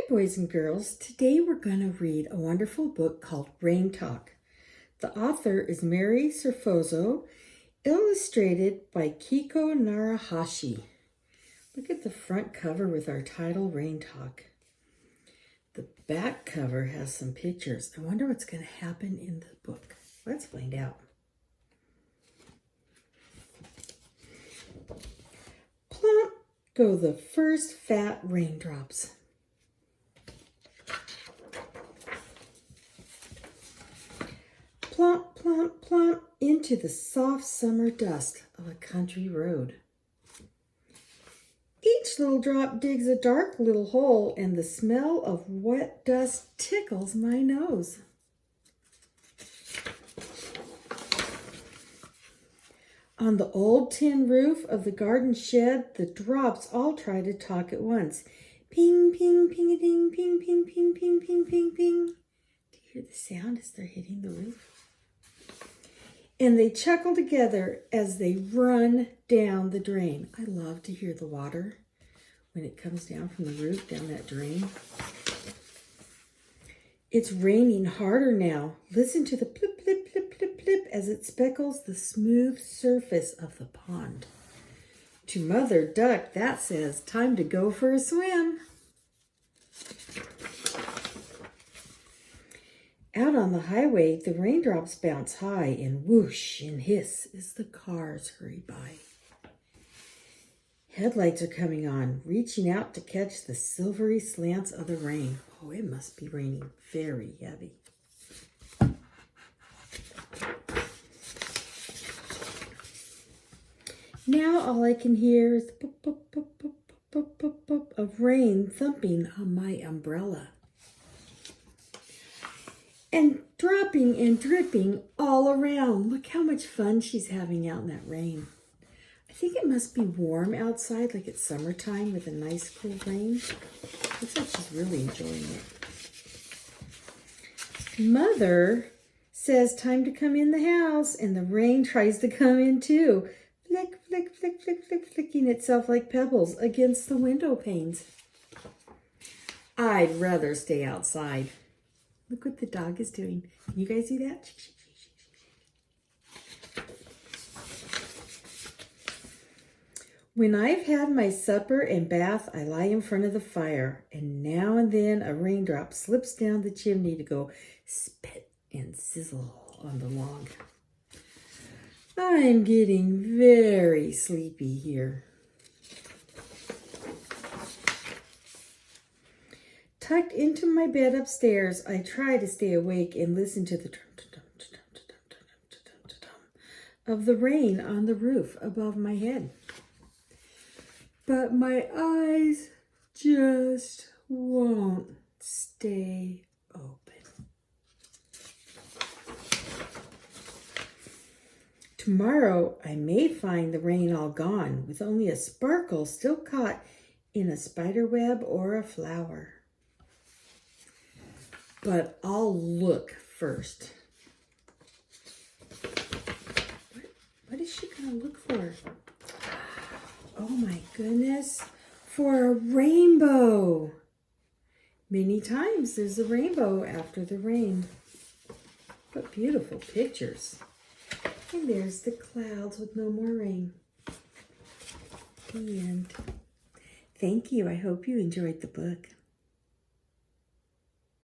boys and girls. Today we're going to read a wonderful book called Rain Talk. The author is Mary Serfozo, illustrated by Kiko Narahashi. Look at the front cover with our title, Rain Talk. The back cover has some pictures. I wonder what's going to happen in the book. Let's find out. Plump go the first fat raindrops. Plump, plump, plump into the soft summer dust of a country road. Each little drop digs a dark little hole, and the smell of wet dust tickles my nose. On the old tin roof of the garden shed, the drops all try to talk at once. Ping, ping, ping-a-ding, ping, ping, ping, ping, ping, ping, ping. Do you hear the sound as they're hitting the roof? And they chuckle together as they run down the drain. I love to hear the water when it comes down from the roof, down that drain. It's raining harder now. Listen to the plip, plip, plip, plip, plip as it speckles the smooth surface of the pond. To Mother Duck, that says, time to go for a swim. Out on the highway, the raindrops bounce high and whoosh and hiss as the cars hurry by. Headlights are coming on, reaching out to catch the silvery slants of the rain. Oh, it must be raining very heavy. Now all I can hear is the pop, pop, pop, pop, pop, pop of rain thumping on my umbrella. And dropping and dripping all around. Look how much fun she's having out in that rain. I think it must be warm outside, like it's summertime with a nice cool rain. Looks like she's really enjoying it. Mother says time to come in the house, and the rain tries to come in too. Flick, flick, flick, flick, flick, flicking itself like pebbles against the window panes. I'd rather stay outside. Look what the dog is doing. Can you guys see that? When I've had my supper and bath, I lie in front of the fire, and now and then a raindrop slips down the chimney to go spit and sizzle on the log. I'm getting very sleepy here. Tucked into my bed upstairs, I try to stay awake and listen to the of the rain on the roof above my head. But my eyes just won't stay open. Tomorrow, I may find the rain all gone, with only a sparkle still caught in a spider web or a flower. But I'll look first. What is she going to look for? Oh my goodness, for a rainbow. Many times there's a rainbow after the rain. What beautiful pictures. And there's the clouds with no more rain. The end. Thank you. I hope you enjoyed the book.